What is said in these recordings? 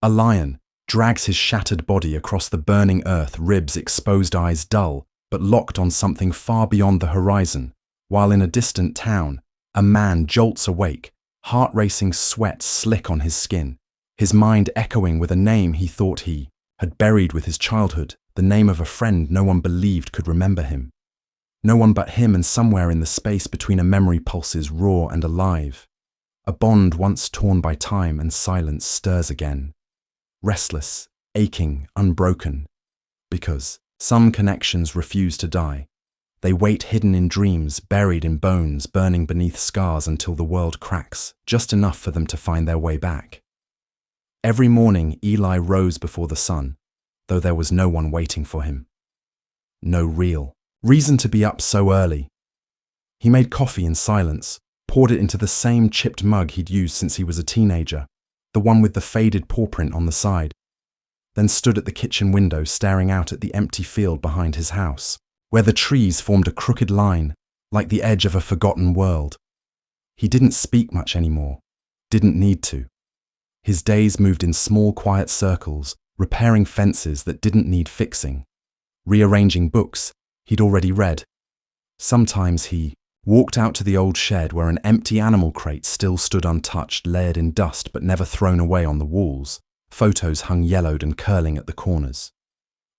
A lion drags his shattered body across the burning earth, ribs, exposed eyes dull, but locked on something far beyond the horizon, while in a distant town, a man jolts awake, heart-racing sweat slick on his skin, his mind echoing with a name he thought he had buried with his childhood, the name of a friend no one believed could remember him. No one but him, and somewhere in the space between a memory pulses raw and alive. A bond once torn by time and silence stirs again. Restless, aching, unbroken. Because some connections refuse to die. They wait hidden in dreams, buried in bones, burning beneath scars until the world cracks, just enough for them to find their way back. Every morning Eli rose before the sun, though there was no one waiting for him. No real reason to be up so early. He made coffee in silence, poured it into the same chipped mug he'd used since he was a teenager, the one with the faded paw print on the side, then stood at the kitchen window staring out at the empty field behind his house, where the trees formed a crooked line, like the edge of a forgotten world. He didn't speak much anymore, didn't need to. His days moved in small, quiet circles, repairing fences that didn't need fixing, rearranging books he'd already read. Sometimes he walked out to the old shed where an empty animal crate still stood untouched, layered in dust but never thrown away on the walls. Photos hung yellowed and curling at the corners.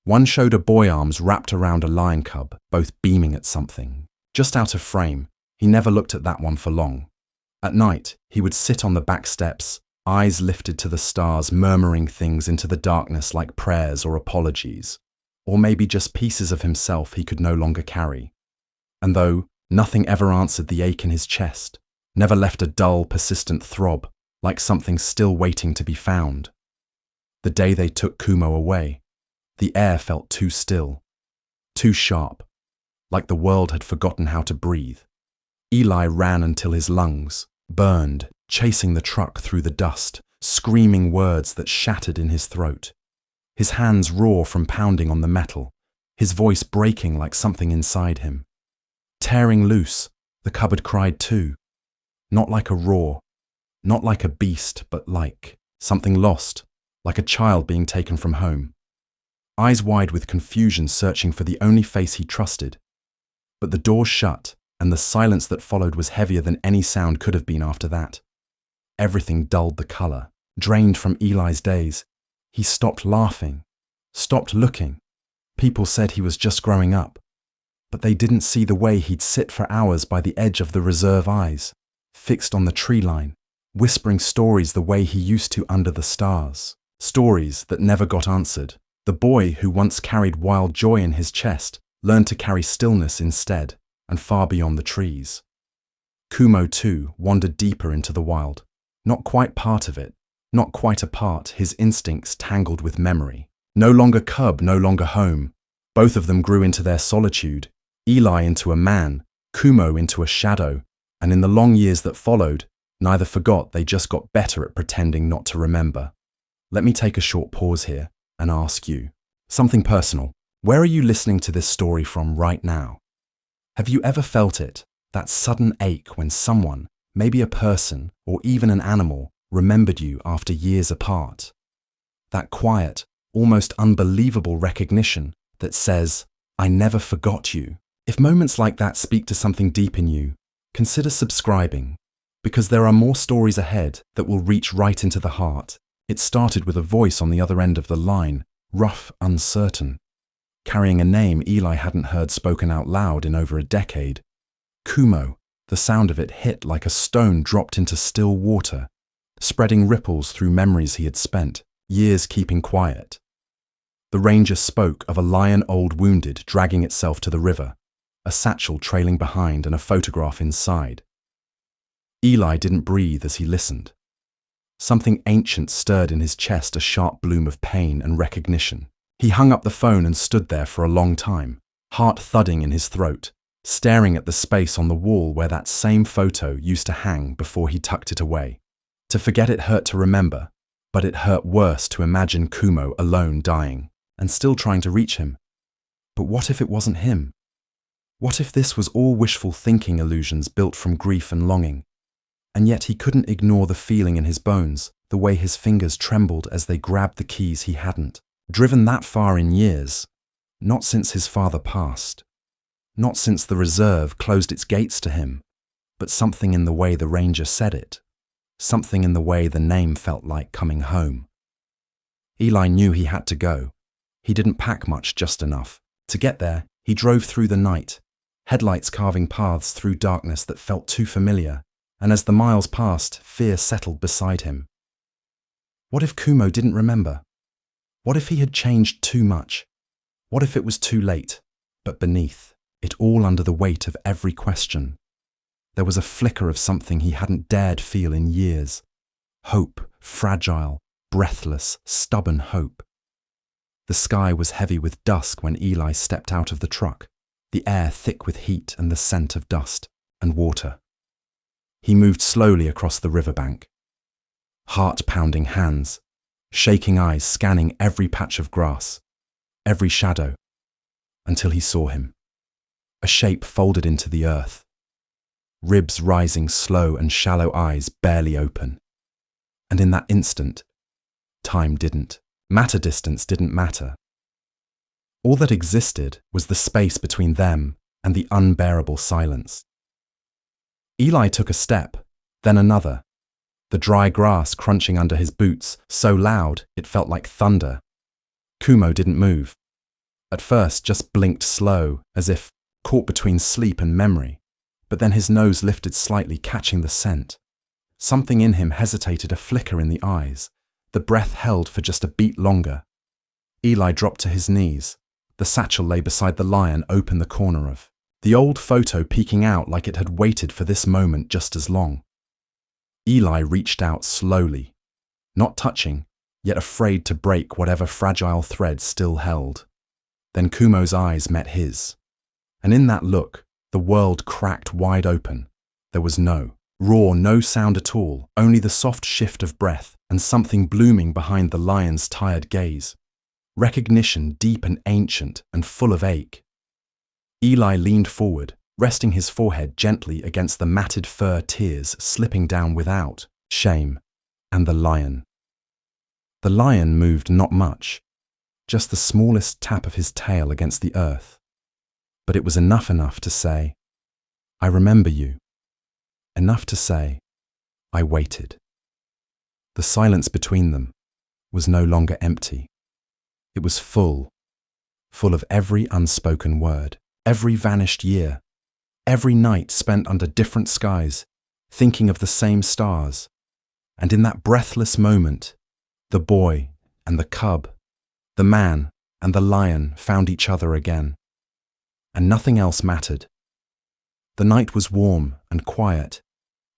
One showed a boy arms wrapped around a lion cub, both beaming at something. Just out of frame, he never looked at that one for long. At night, he would sit on the back steps, eyes lifted to the stars, murmuring things into the darkness like prayers or apologies, or maybe just pieces of himself he could no longer carry. And though nothing ever answered the ache in his chest, never left a dull, persistent throb, like something still waiting to be found. The day they took Kumo away, the air felt too still, too sharp, like the world had forgotten how to breathe. Eli ran until his lungs burned, chasing the truck through the dust, screaming words that shattered in his throat. His hands raw from pounding on the metal, his voice breaking like something inside him. Tearing loose, the cupboard cried too. Not like a roar, not like a beast, but like something lost, like a child being taken from home. Eyes wide with confusion, searching for the only face he trusted. But the door shut, and the silence that followed was heavier than any sound could have been after that. Everything dulled the color, drained from Eli's days. He stopped laughing, stopped looking. People said he was just growing up, but they didn't see the way he'd sit for hours by the edge of the reserve eyes, fixed on the tree line, whispering stories the way he used to under the stars. Stories that never got answered. The boy who once carried wild joy in his chest learned to carry stillness instead, and far beyond the trees. Kumo, too, wandered deeper into the wild. Not quite part of it, not quite a part, his instincts tangled with memory. No longer cub, no longer home. Both of them grew into their solitude, Eli into a man, Kumo into a shadow, and in the long years that followed, neither forgot, they just got better at pretending not to remember. Let me take a short pause here and ask you something personal. Where are you listening to this story from right now? Have you ever felt it, that sudden ache when someone, maybe a person or even an animal, remembered you after years apart? That quiet, almost unbelievable recognition that says, "I never forgot you." If moments like that speak to something deep in you, consider subscribing, because there are more stories ahead that will reach right into the heart. It started with a voice on the other end of the line, rough, uncertain, carrying a name Eli hadn't heard spoken out loud in over a decade. Kumo, the sound of it hit like a stone dropped into still water, spreading ripples through memories he had spent, years keeping quiet. The ranger spoke of a lion old wounded dragging itself to the river, a satchel trailing behind and a photograph inside. Eli didn't breathe as he listened. Something ancient stirred in his chest, a sharp bloom of pain and recognition. He hung up the phone and stood there for a long time, heart thudding in his throat, staring at the space on the wall where that same photo used to hang before he tucked it away. To forget it hurt to remember, but it hurt worse to imagine Kumo alone dying, and still trying to reach him. But what if it wasn't him? What if this was all wishful thinking illusions built from grief and longing? And yet he couldn't ignore the feeling in his bones, the way his fingers trembled as they grabbed the keys he hadn't driven that far in years, not since his father passed, not since the reserve closed its gates to him, but something in the way the ranger said it, something in the way the name felt like coming home. Eli knew he had to go. He didn't pack much, just enough. To get there, he drove through the night, headlights carving paths through darkness that felt too familiar, and as the miles passed, fear settled beside him. What if Kumo didn't remember? What if he had changed too much? What if it was too late? But beneath it all, under the weight of every question, there was a flicker of something he hadn't dared feel in years. Hope, fragile, breathless, stubborn hope. The sky was heavy with dusk when Eli stepped out of the truck, the air thick with heat and the scent of dust and water. He moved slowly across the riverbank, heart-pounding hands, shaking eyes scanning every patch of grass, every shadow, until he saw him. A shape folded into the earth, ribs rising slow and shallow eyes barely open. And in that instant, time didn't matter, distance didn't matter. All that existed was the space between them and the unbearable silence. Eli took a step, then another, the dry grass crunching under his boots so loud it felt like thunder. Kumo didn't move. At first just blinked slow, as if caught between sleep and memory, but then his nose lifted slightly, catching the scent. Something in him hesitated, a flicker in the eyes. The breath held for just a beat longer. Eli dropped to his knees. The satchel lay beside the lion, open the corner of, the old photo peeking out like it had waited for this moment just as long. Eli reached out slowly, not touching, yet afraid to break whatever fragile thread still held. Then Kumo's eyes met his, and in that look, the world cracked wide open. There was no roar, no sound at all, only the soft shift of breath and something blooming behind the lion's tired gaze. Recognition, deep and ancient and full of ache. Eli leaned forward, resting his forehead gently against the matted fur, tears slipping down without shame, and the lion. The lion moved not much, just the smallest tap of his tail against the earth. But it was enough to say, "I remember you." Enough to say, "I waited." The silence between them was no longer empty. It was full of every unspoken word, every vanished year, every night spent under different skies, thinking of the same stars. And in that breathless moment, the boy and the cub, the man and the lion found each other again. And nothing else mattered. The night was warm and quiet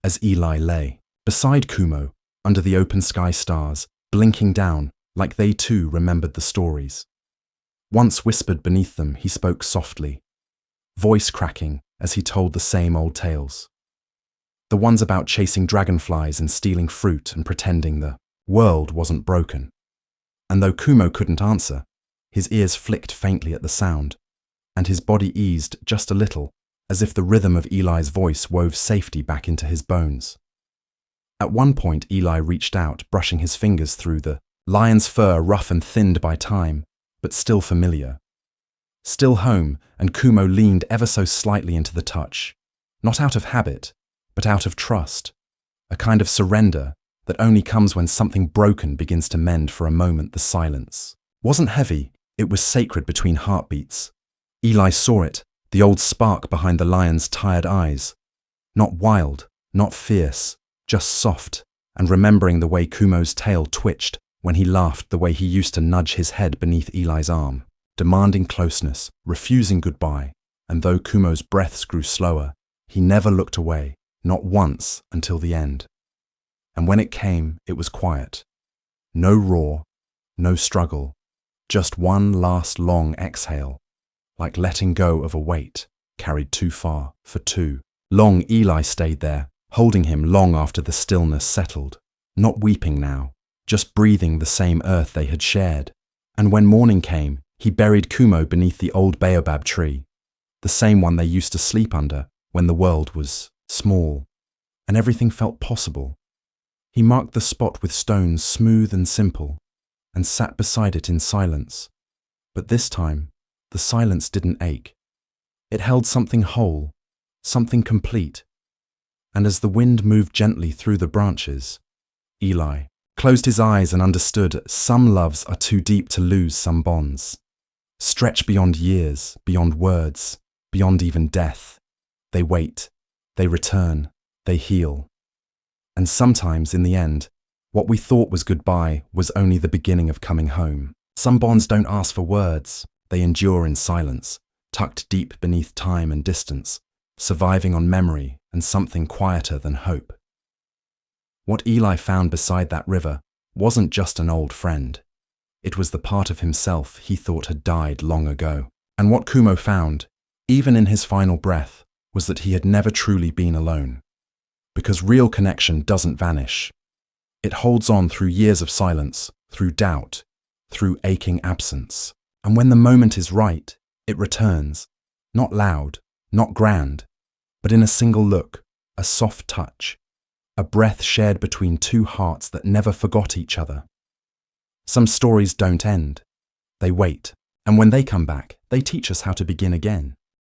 as Eli lay beside Kumo under the open sky stars, blinking down like they too remembered the stories. Once whispered beneath them, he spoke softly, voice cracking as he told the same old tales. The ones about chasing dragonflies and stealing fruit and pretending the world wasn't broken. And though Kumo couldn't answer, his ears flicked faintly at the sound, and his body eased just a little, as if the rhythm of Eli's voice wove safety back into his bones. At one point, Eli reached out, brushing his fingers through the lion's fur, rough and thinned by time, but still familiar. Still home, and Kumo leaned ever so slightly into the touch, not out of habit, but out of trust, a kind of surrender that only comes when something broken begins to mend. For a moment, the silence wasn't heavy, it was sacred between heartbeats. Eli saw it, the old spark behind the lion's tired eyes. Not wild, not fierce, just soft, and remembering the way Kumo's tail twitched when he laughed, the way he used to nudge his head beneath Eli's arm, demanding closeness, refusing goodbye. And though Kumo's breaths grew slower, he never looked away, not once until the end. And when it came, it was quiet. No roar, no struggle, just one last long exhale, like letting go of a weight carried too far for too long. Eli stayed there, holding him long after the stillness settled, not weeping now, just breathing the same earth they had shared. And when morning came, he buried Kumo beneath the old baobab tree, the same one they used to sleep under when the world was small and everything felt possible. He marked the spot with stones smooth and simple, and sat beside it in silence. But this time, the silence didn't ache. It held something whole, something complete. And as the wind moved gently through the branches, Eli closed his eyes and understood some loves are too deep to lose some bonds. Stretch beyond years, beyond words, beyond even death. They wait, they return, they heal. And sometimes, in the end, what we thought was goodbye was only the beginning of coming home. Some bonds don't ask for words, they endure in silence, tucked deep beneath time and distance, surviving on memory and something quieter than hope. What Eli found beside that river wasn't just an old friend. It was the part of himself he thought had died long ago. And what Kumo found, even in his final breath, was that he had never truly been alone. Because real connection doesn't vanish. It holds on through years of silence, through doubt, through aching absence. And when the moment is right, it returns, not loud, not grand, but in a single look, a soft touch, a breath shared between two hearts that never forgot each other. Some stories don't end. They wait, and when they come back, they teach us how to begin again.